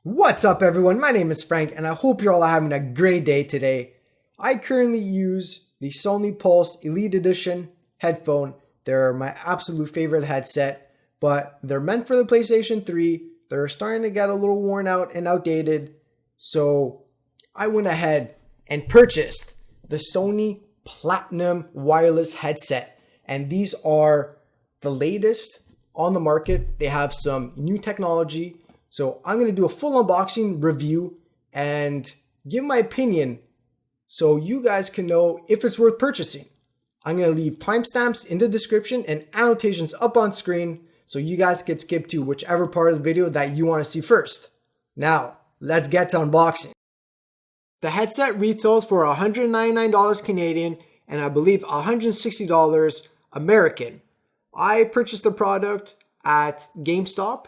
What's up everyone, my name is Frank and I hope you're all having a great day today. I currently use the Sony Pulse Elite Edition headphone. They're my absolute favorite headset, but they're meant for the PlayStation 3. They're starting to get a little worn out and outdated. So I went ahead and purchased the Sony Platinum wireless headset. And these are the latest on the market. They have some new technology. So I'm going to do a full unboxing review and give my opinion so you guys can know if it's worth purchasing. I'm going to leave timestamps in the description and annotations up on screen so you guys can skip to whichever part of the video that you want to see first. Now, let's get to unboxing. The headset retails for $199 Canadian and I believe $160 American. I purchased the product at GameStop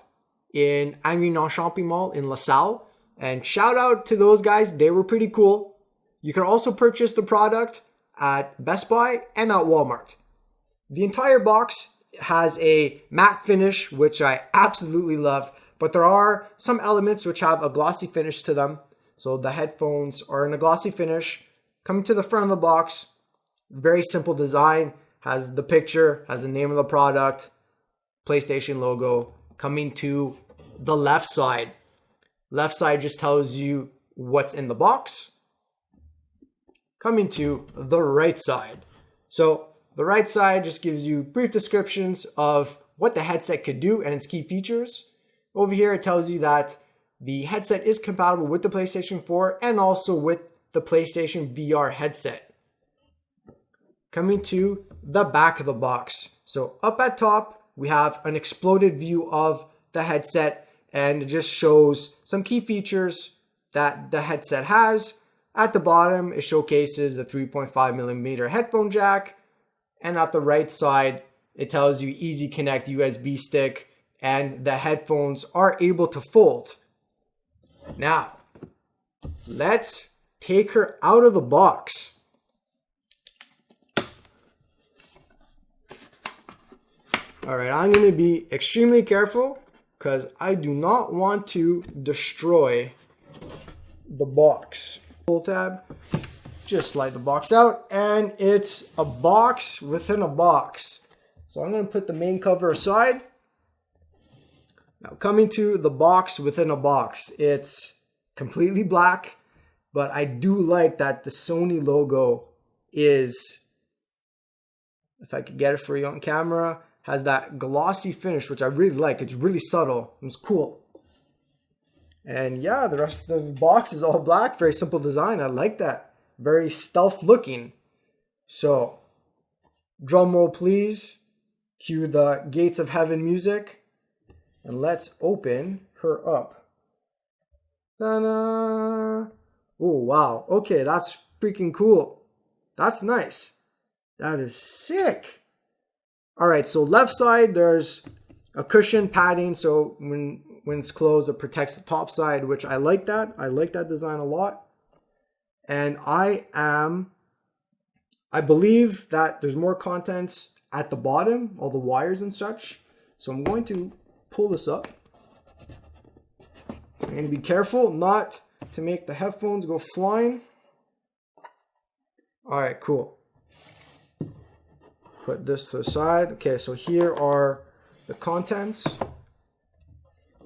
in Angry Shopping Mall in LaSalle, and shout out to those guys, they were pretty cool. You can also purchase the product at Best Buy and at Walmart. The entire box has a matte finish, which I absolutely love, but there are some elements which have a glossy finish to them. So the headphones are in a glossy finish. Coming to the front of the box, very simple design, has the picture, has the name of the product, PlayStation logo. Coming to the left side just tells you what's in the box. Coming to the right side. So the right side just gives you brief descriptions of what the headset could do and its key features. Over here it tells you that the headset is compatible with the PlayStation 4 and also with the PlayStation VR headset. Coming to the back of the box. So up at top, we have an exploded view of the headset and it just shows some key features that the headset has. At the bottom, it showcases the 3.5mm headphone jack. And at the right side, it tells you easy connect USB stick and the headphones are able to fold. Now, let's take her out of the box. All right, I'm going to be extremely careful because I do not want to destroy the box. Pull tab, just slide the box out, and it's a box within a box. So I'm going to put the main cover aside. Now coming to the box within a box, it's completely black, but I do like that the Sony logo is, if I could get it for you on camera, has that glossy finish, which I really like. It's really subtle. It's cool. And yeah, the rest of the box is all black. Very simple design. I like that. Very stealth looking. So, drum roll please. Cue the Gates of Heaven music. And let's open her up. Ta-da! Oh, wow. Okay, that's freaking cool. That's nice. That is sick. All right, so left side, there's a cushion padding. So when it's closed, it protects the top side, which I like that. I like that design a lot. And I believe that there's more contents at the bottom, all the wires and such. So I'm going to pull this up. I'm going to be careful not to make the headphones go flying. All right, cool. Put this to the side. Okay, so here are the contents.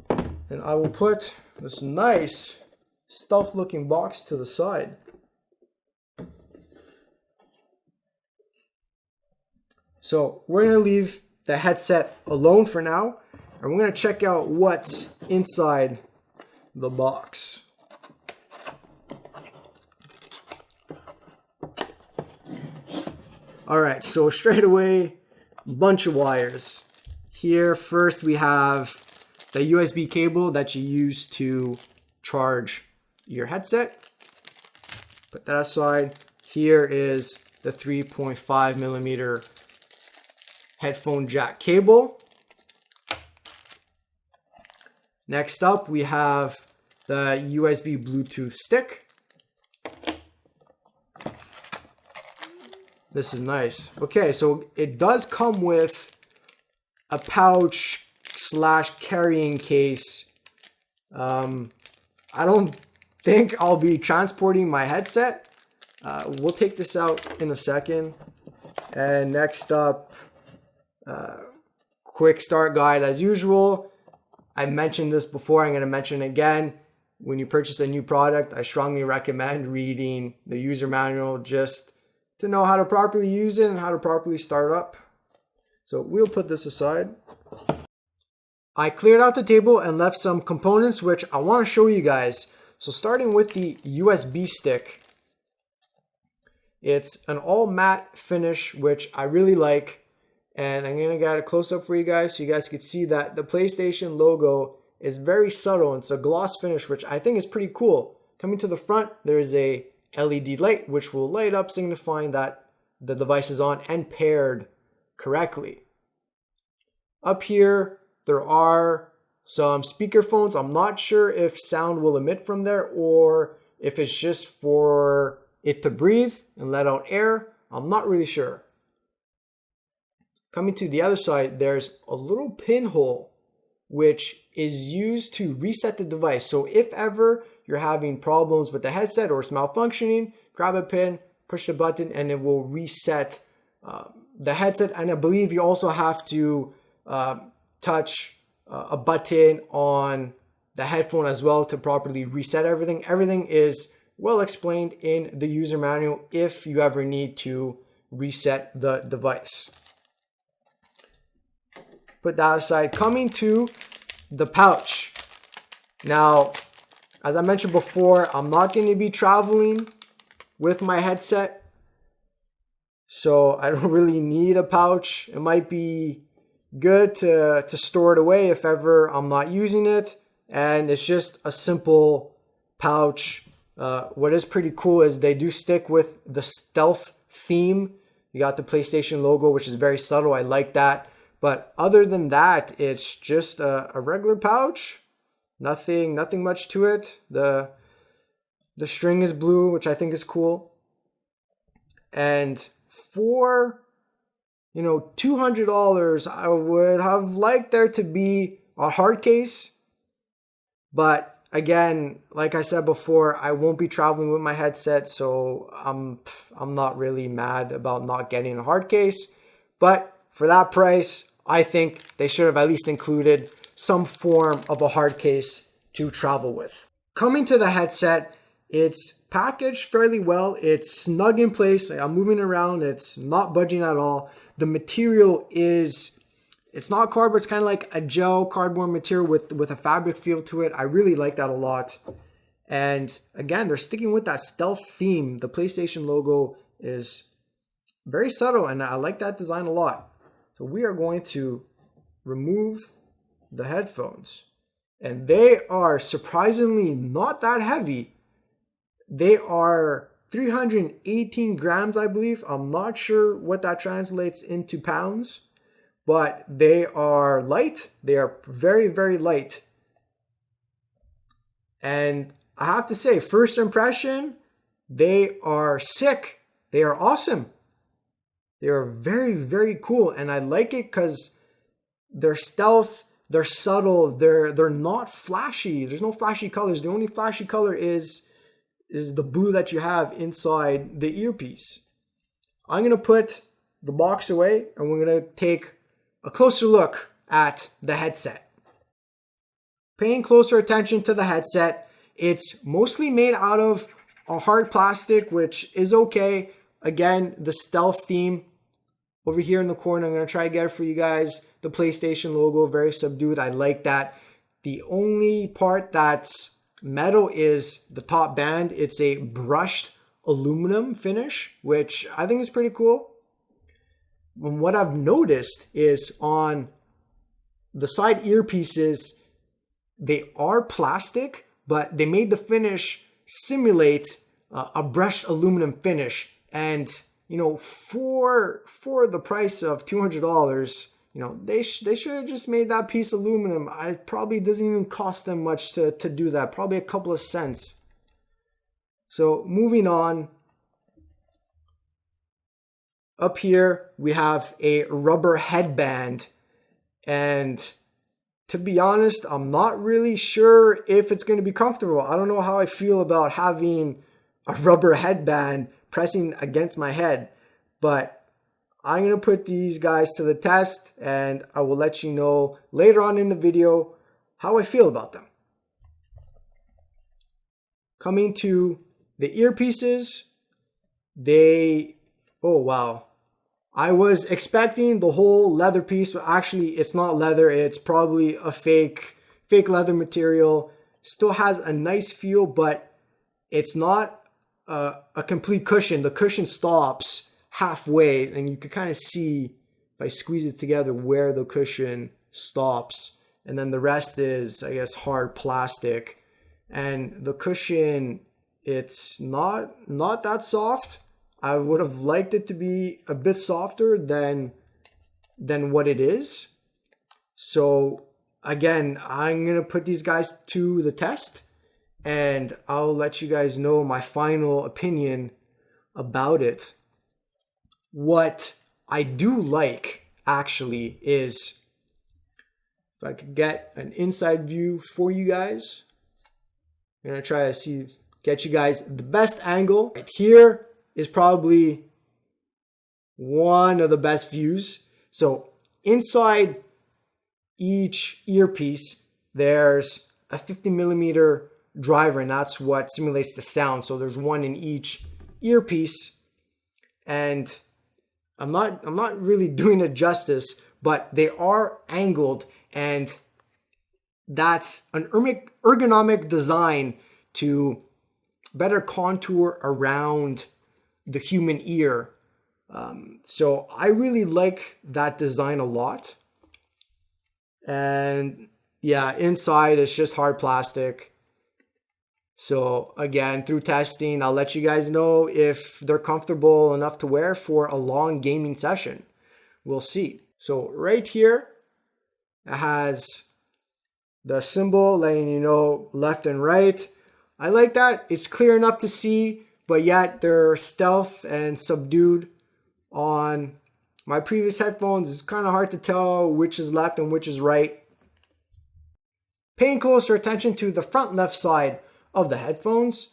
And I will put this nice stealth looking box to the side. So we're going to leave the headset alone for now. And we're going to check out what's inside the box. All right, so straight away, bunch of wires. Here, first we have the USB cable that you use to charge your headset. Put that aside. Here is the 3.5mm headphone jack cable. Next up, we have the USB Bluetooth stick. This is nice. Okay, so it does come with a pouch / carrying case I don't think I'll be transporting my headset. We'll take this out in a second. And next up, quick start guide as usual. I mentioned this before, I'm going to mention it again. When you purchase a new product, I strongly recommend reading the user manual just to know how to properly use it and how to properly start up. So we'll put this aside. I cleared out the table and left some components which I want to show you guys. So starting with the USB stick. It's an all matte finish, which I really like. And I'm going to get a close up for you guys so you guys can see that the PlayStation logo is very subtle. It's a gloss finish, which I think is pretty cool. Coming to the front, there's a LED light, which will light up, signifying that the device is on and paired correctly. Up here, there are some speakerphones. I'm not sure if sound will emit from there or if it's just for it to breathe and let out air. I'm not really sure. Coming to the other side, there's a little pinhole which is used to reset the device. So if ever you're having problems with the headset or it's malfunctioning, grab a pin, push the button, and it will reset the headset. And I believe you also have to touch a button on the headphone as well to properly reset everything. Everything is well explained in the user manual if you ever need to reset the device. Put that aside. Coming to the pouch. Now, as I mentioned before, I'm not going to be traveling with my headset, so I don't really need a pouch. It might be good to store it away if ever I'm not using it, and it's just a simple pouch. What is pretty cool is they do stick with the stealth theme. You got the PlayStation logo, which is very subtle. I like that. But other than that, it's just a regular pouch. Nothing much to it. The string is blue, which I think is cool. And for $200, I would have liked there to be a hard case. But again, like I said before, I won't be traveling with my headset, so I'm not really mad about not getting a hard case. But for that price, I think they should have at least included some form of a hard case to travel with. Coming to the headset, it's packaged fairly well. It's snug in place. I'm moving around. It's not budging at all. The material it's not cardboard. It's kind of like a gel cardboard material with a fabric feel to it. I really like that a lot. And again, they're sticking with that stealth theme. The PlayStation logo is very subtle, and I like that design a lot. So we are going to remove the headphones. And they are surprisingly not that heavy. They are 318 grams, I believe. I'm not sure what that translates into pounds, but they are light. They are very, very light. And I have to say, first impression, they are sick. They are awesome. They are very, very cool. And I like it because they're stealth, they're subtle, they're not flashy. There's no flashy colors. The only flashy color is the blue that you have inside the earpiece. I'm going to put the box away and we're going to take a closer look at the headset. Paying closer attention to the headset, it's mostly made out of a hard plastic, which is okay. Again, the stealth theme over here in the corner, I'm going to try to get it for you guys. The PlayStation logo, very subdued. I like that. The only part that's metal is the top band. It's a brushed aluminum finish, which I think is pretty cool. And what I've noticed is on the side earpieces, they are plastic, but they made the finish simulate a brushed aluminum finish. And for the price of $200, they should have just made that piece aluminum. It probably doesn't even cost them much to do that. Probably a couple of cents. So moving on. Up here, we have a rubber headband. And To be honest, I'm not really sure if it's going to be comfortable. I don't know how I feel about having a rubber headband pressing against my head, but I'm going to put these guys to the test and I will let you know later on in the video how I feel about them. Coming to the earpieces, oh wow. I was expecting the whole leather piece. Actually, it's not leather. It's probably a fake leather material. Still has a nice feel, but it's not a complete cushion. The cushion stops halfway, and you can kind of see if I squeeze it together where the cushion stops, and then the rest is, I guess, hard plastic. And the cushion, it's not that soft. I would have liked it to be a bit softer than what it is. So again, I'm going to put these guys to the test and I'll let you guys know my final opinion about it. What I do like actually is, if I could get an inside view for you guys, I'm going to try to get you guys the best angle. Right here is probably one of the best views. So inside each earpiece, there's a 50mm driver, and that's what simulates the sound. So there's one in each earpiece, and I'm not really doing it justice, but they are angled, and that's an ergonomic design to better contour around the human ear. So I really like that design a lot. And yeah, inside it's just hard plastic. So again, through testing, I'll let you guys know if they're comfortable enough to wear for a long gaming session. We'll see. So right here, it has the symbol letting you know left and right. I like that. It's clear enough to see, but yet they're stealth and subdued. On my previous headphones, it's kind of hard to tell which is left and which is right. Paying closer attention to the front left side of the headphones,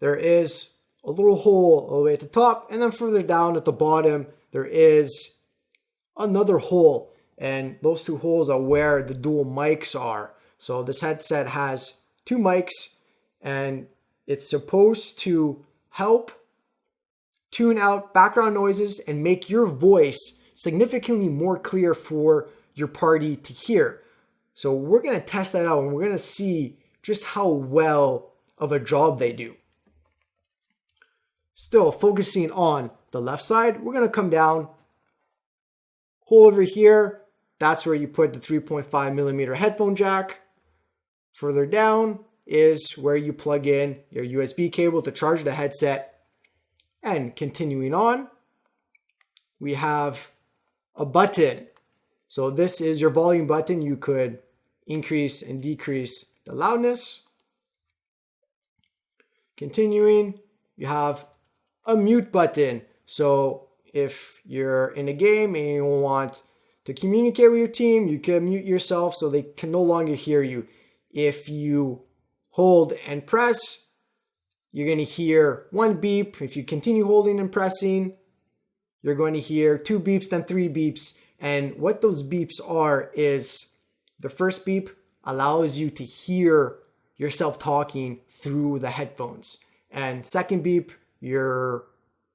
there is a little hole all the way at the top, and then further down at the bottom, there is another hole, and those two holes are where the dual mics are. So this headset has two mics, and it's supposed to help tune out background noises and make your voice significantly more clear for your party to hear. So we're going to test that out and we're going to see just how well of a job they do. Still focusing on the left side, we're going to come down. Hole over here, that's where you put the 3.5mm headphone jack. Further down is where you plug in your USB cable to charge the headset. And continuing on, we have a button. So this is your volume button. You could increase and decrease the loudness. Continuing, you have a mute button. So if you're in a game and you want to communicate with your team, you can mute yourself so they can no longer hear you. If you hold and press, you're going to hear one beep. If you continue holding and pressing, you're going to hear two beeps, then three beeps. And what those beeps are is the first beep allows you to hear yourself talking through the headphones. And second beep, your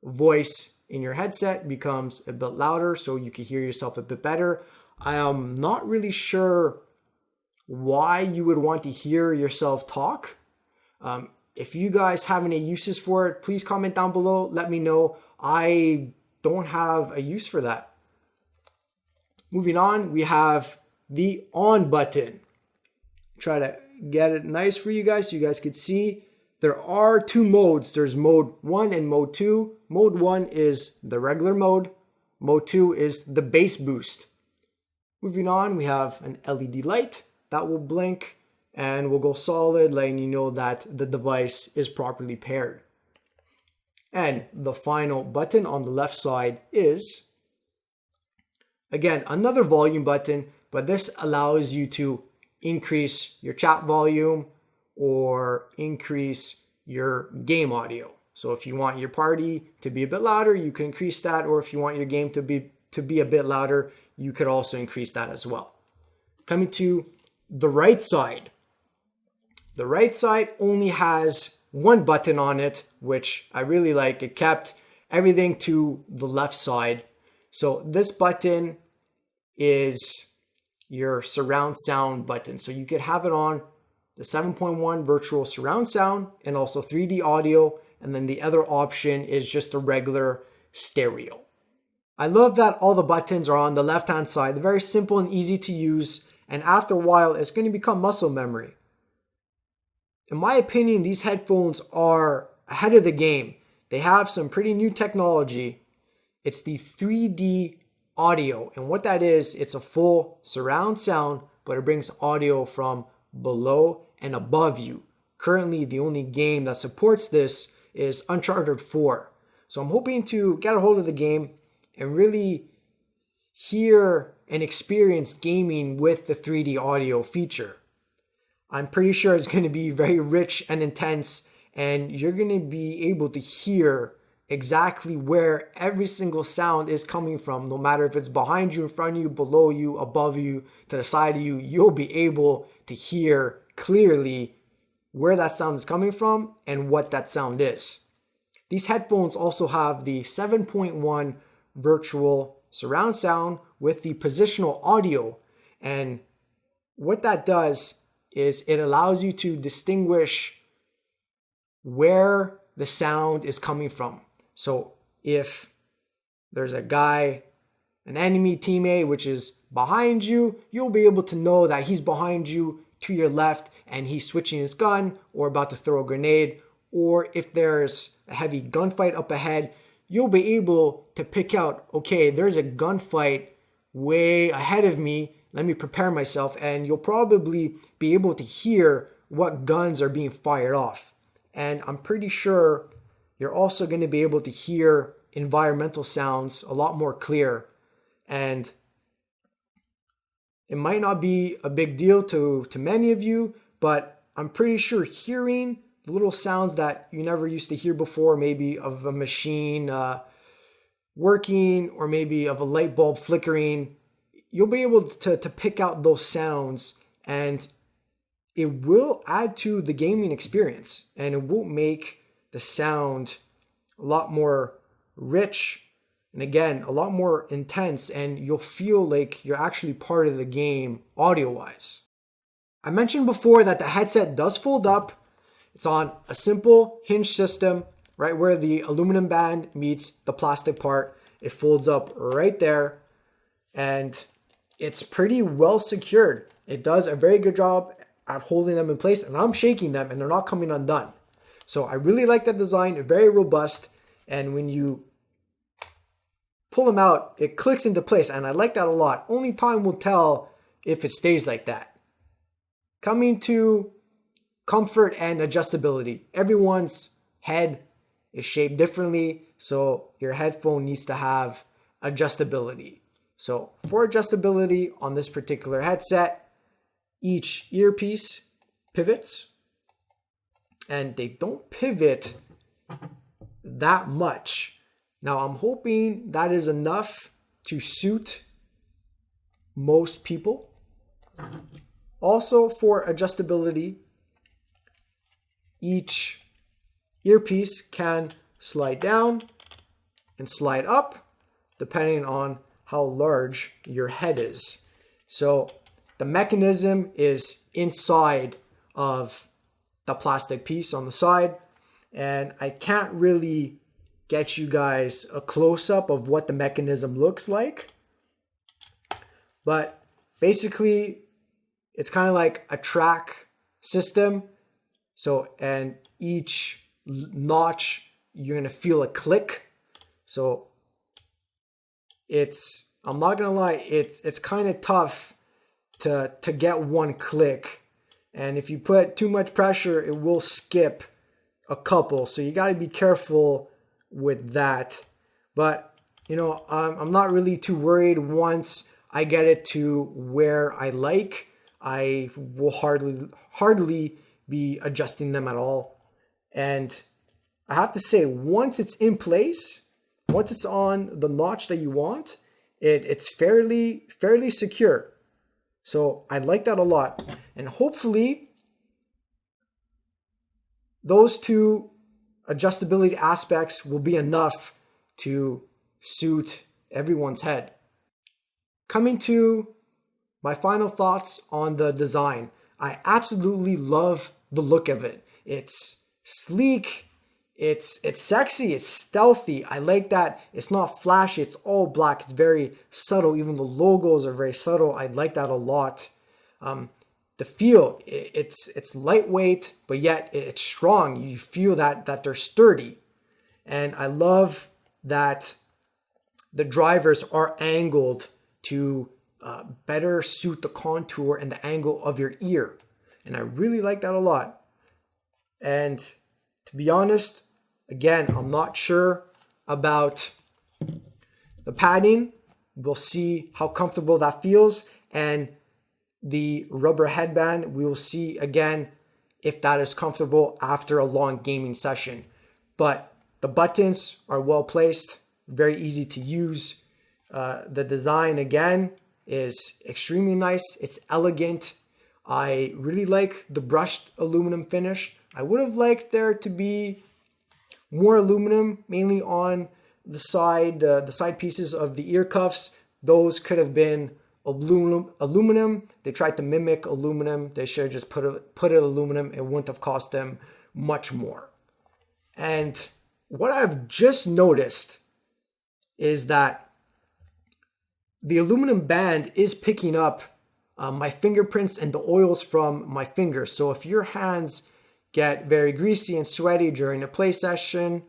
voice in your headset becomes a bit louder so you can hear yourself a bit better. I am not really sure why you would want to hear yourself talk. If you guys have any uses for it, please comment down below. Let me know. I don't have a use for that. Moving on, we have the on button. Try to get it nice for you guys so you guys could see. There are two modes. There's mode 1 and mode 2. Mode 1 is the regular mode. Mode 2 is the bass boost. Moving on, we have an LED light that will blink and will go solid, letting you know that the device is properly paired. And the final button on the left side is, again, another volume button, but this allows you to increase your chat volume or increase your game audio. So if you want your party to be a bit louder, you can increase that, or if you want your game to be a bit louder, you could also increase that as well. Coming to the right side. The right side only has one button on it, which I really like. It kept everything to the left side. So this button is your surround sound button. So you could have it on the 7.1 virtual surround sound and also 3D audio. And then the other option is just a regular stereo. I love that all the buttons are on the left-hand side. They're very simple and easy to use. And after a while, it's going to become muscle memory. In my opinion, these headphones are ahead of the game. They have some pretty new technology. It's the 3D audio. And what that is, it's a full surround sound, but it brings audio from below and above you. Currently, the only game that supports this is Uncharted 4. So I'm hoping to get a hold of the game and really hear and experience gaming with the 3D audio feature. I'm pretty sure it's going to be very rich and intense, and you're going to be able to hear exactly where every single sound is coming from. No matter if it's behind you, in front of you, below you, above you, to the side of you, you'll be able to hear clearly where that sound is coming from and what that sound is. These headphones also have the 7.1 virtual surround sound with the positional audio. And what that does is it allows you to distinguish where the sound is coming from. So if there's a guy, an enemy teammate, which is behind you, you'll be able to know that he's behind you to your left and he's switching his gun or about to throw a grenade. Or if there's a heavy gunfight up ahead, you'll be able to pick out, okay, there's a gunfight way ahead of me. Let me prepare myself. And you'll probably be able to hear what guns are being fired off. And I'm pretty sure you're also going to be able to hear environmental sounds a lot more clear. And it might not be a big deal to many of you, but I'm pretty sure hearing the little sounds that you never used to hear before, maybe of a machine working or maybe of a light bulb flickering, you'll be able to pick out those sounds, and it will add to the gaming experience, and it will make the sound a lot more rich and again a lot more intense, and you'll feel like you're actually part of the game audio wise. I mentioned before that the headset does fold up. It's on a simple hinge system, right where the aluminum band meets the plastic part. It folds up right there, and it's pretty well secured. It does a very good job at holding them in place, and I'm shaking them and they're not coming undone. So I really like that design, very robust, and when you pull them out, it clicks into place, and I like that a lot. Only time will tell if it stays like that. Coming to comfort and adjustability. Everyone's head is shaped differently, so your headphone needs to have adjustability. So for adjustability on this particular headset, each earpiece pivots, and they don't pivot that much. Now I'm hoping that is enough to suit most people. Also for adjustability, each earpiece can slide down and slide up depending on how large your head is. So the mechanism is inside of the plastic piece on the side, and I can't really get you guys a close-up of what the mechanism looks like, but basically it's kind of like a track system. So, and each notch, you're going to feel a click. So I'm not going to lie, it's kind of tough to get one click. And if you put too much pressure, it will skip a couple. So you got to be careful with that. But, I'm not really too worried once I get it to where I like. I will hardly be adjusting them at all. And I have to say, once it's in place, once it's on the notch that you want, it's fairly secure. So I like that a lot. And hopefully those two adjustability aspects will be enough to suit everyone's head. Coming to my final thoughts on the design. I absolutely love the look of it. It's sleek, it's sexy, it's stealthy. I like that it's not flashy, it's all black, it's very subtle. Even the logos are very subtle. I like that a lot. The feel, it's lightweight, but yet it's strong. You feel that they're sturdy. And I love that the drivers are angled to better suit the contour and the angle of your ear. And I really like that a lot. And to be honest, again, I'm not sure about the padding. We'll see how comfortable that feels. And the rubber headband, we will see again if that is comfortable after a long gaming session. But the buttons are well placed, very easy to use. The design again is extremely nice. It's elegant. I really like the brushed aluminum finish. I would have liked there to be more aluminum, mainly on the side pieces of the ear cuffs. Those could have been aluminum. They tried to mimic aluminum. They should have just put it aluminum. It wouldn't have cost them much more. And what I've just noticed is that the aluminum band is picking up my fingerprints and the oils from my fingers. So if your hands get very greasy and sweaty during a play session,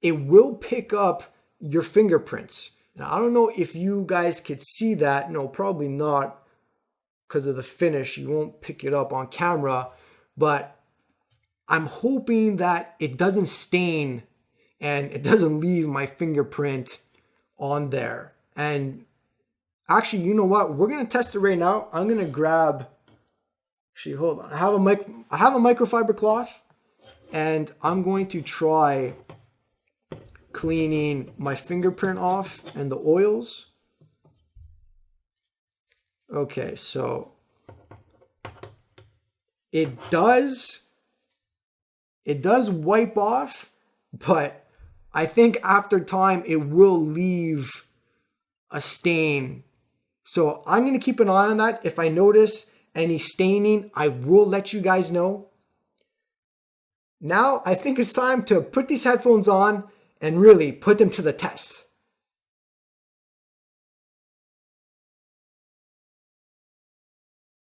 it will pick up your fingerprints. Now, I don't know if you guys could see that. No, probably not, because of the finish. You won't pick it up on camera, but I'm hoping that it doesn't stain and it doesn't leave my fingerprint on there. And actually, you know what? We're going to test it right now. I'm going to grab, actually, hold on. I have a microfiber cloth, and I'm going to try cleaning my fingerprint off and the oils. Okay, so it does wipe off, but I think after time it will leave a stain. So I'm going to keep an eye on that. If I notice any staining, I will let you guys know. Now I think it's time to put these headphones on and really put them to the test.